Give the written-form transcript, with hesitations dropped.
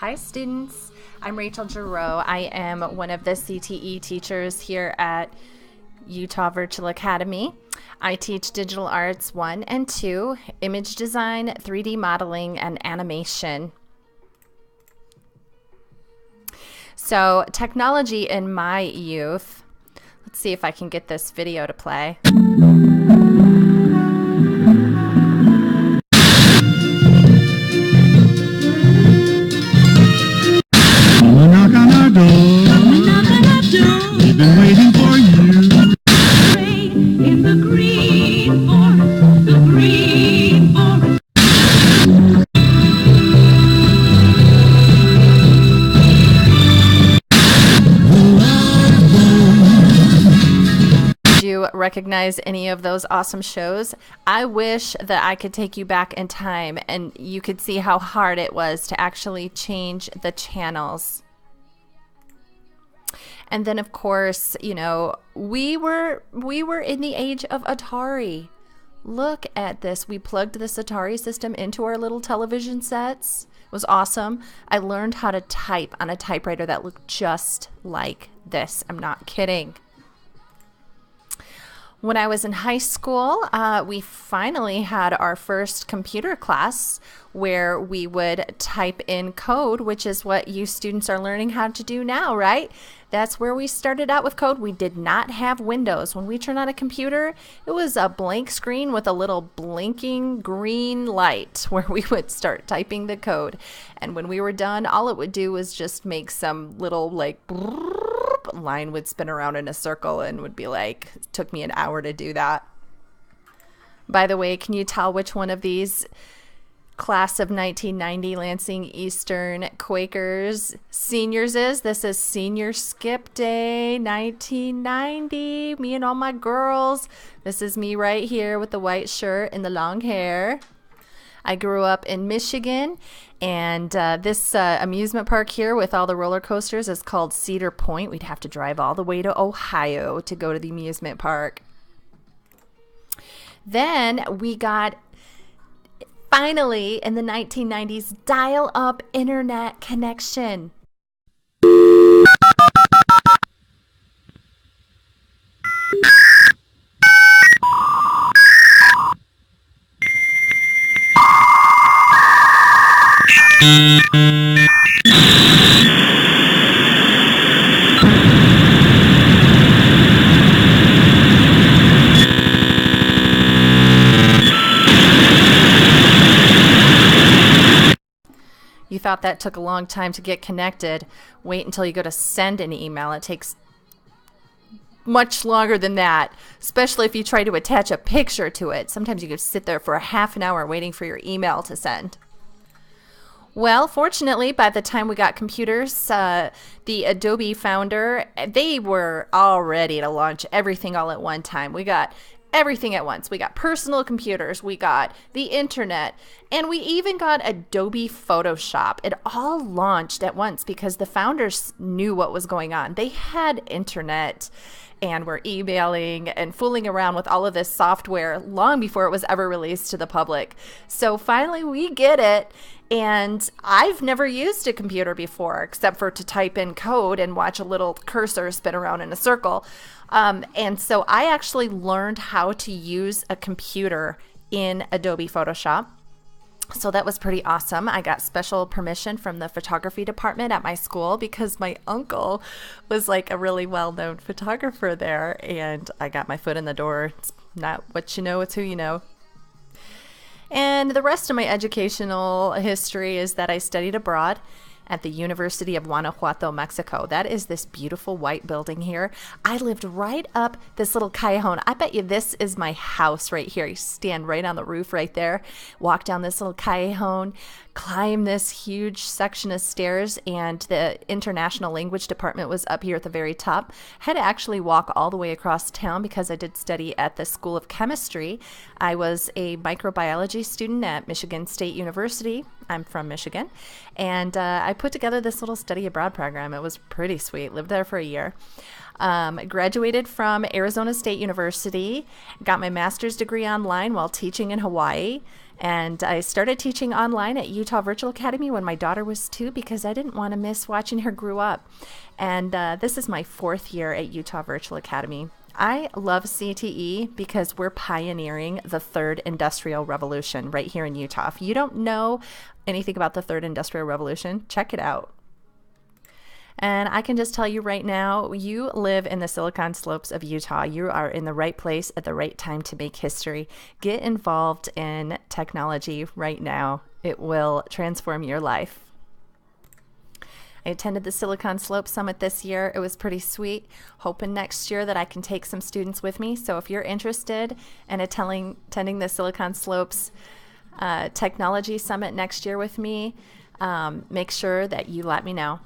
Hi students, I'm Rachel Girot. I am one of the CTE teachers here at Utah Virtual Academy. I teach Digital Arts 1 and 2, image design, 3D modeling, and animation. So technology in my youth, let's see if I can get this video to play. We've been waiting for you. In the green forest, the green forest. Do you recognize any of those awesome shows? I wish that I could take you back in time and you could see how hard it was to actually change the channels. And then, of course, you know, we were in the age of Atari. Look at this. We plugged this Atari system into our little television sets. It was awesome. I learned how to type on a typewriter that looked just like this. I'm not kidding. When I was in high school, we finally had our first computer class where we would type in code, which is what you students are learning how to do now, right? That's where we started out with code. We did not have Windows. When we turned on a computer, it was a blank screen with a little blinking green light where we would start typing the code. And when we were done, all it would do was just make some little like line would spin around in a circle and would be like, it took me an hour to do that. By the way, can you tell which one of these class of 1990 Lansing Eastern Quakers seniors is? This is Senior Skip Day 1990. Me and all my girls. This is me right here with the white shirt and the long hair. I grew up in Michigan, and this amusement park here with all the roller coasters is called Cedar Point. We'd have to drive all the way to Ohio to go to the amusement park. Then we got, finally, in the 1990s, dial-up internet connection. You thought that took a long time to get connected. Wait until you go to send an email. It takes much longer than that, especially if you try to attach a picture to it. Sometimes you could sit there for a half an hour waiting for your email to send. Well, fortunately, by the time we got computers, the Adobe founder, they were all ready to launch everything all at one time. We got everything at once. We got personal computers, we got the internet, and we even got Adobe Photoshop. It all launched at once because the founders knew what was going on. They had internet and were emailing and fooling around with all of this software long before it was ever released to the public. So finally we get it. And I've never used a computer before except for to type in code and watch a little cursor spin around in a circle. And so I actually learned how to use a computer in Adobe Photoshop. So that was pretty awesome. I got special permission from the photography department at my school because my uncle was like a really well-known photographer there, and I got my foot in the door. It's not what you know, it's who you know. And the rest of my educational history is that I studied abroad at the University of Guanajuato, Mexico. That is this beautiful white building here. I lived right up this little callejon. I bet you this is my house right here. You stand right on the roof right there, walk down this little callejon, climb this huge section of stairs, and the international language department was up here at the very top. Had to actually walk all the way across town because I did study at the School of Chemistry. I was a microbiology student at Michigan State University. I'm from Michigan, and I put together this little study abroad program. It was pretty sweet. Lived there for a year. Graduated from Arizona State University, got my master's degree online while teaching in Hawaii, And I started teaching online at Utah Virtual Academy when my daughter was 2 because I didn't want to miss watching her grow up. And this is my 4th year at Utah Virtual Academy. I love CTE because we're pioneering the third industrial revolution right here in Utah. If you don't know anything about the third industrial revolution, check it out. And I can just tell you right now, you live in the Silicon Slopes of Utah. You are in the right place at the right time to make history. Get involved in technology right now. It will transform your life. I attended the Silicon Slopes Summit this year. It was pretty sweet. Hoping next year that I can take some students with me. So if you're interested in attending the Silicon Slopes Technology Summit next year with me, make sure that you let me know.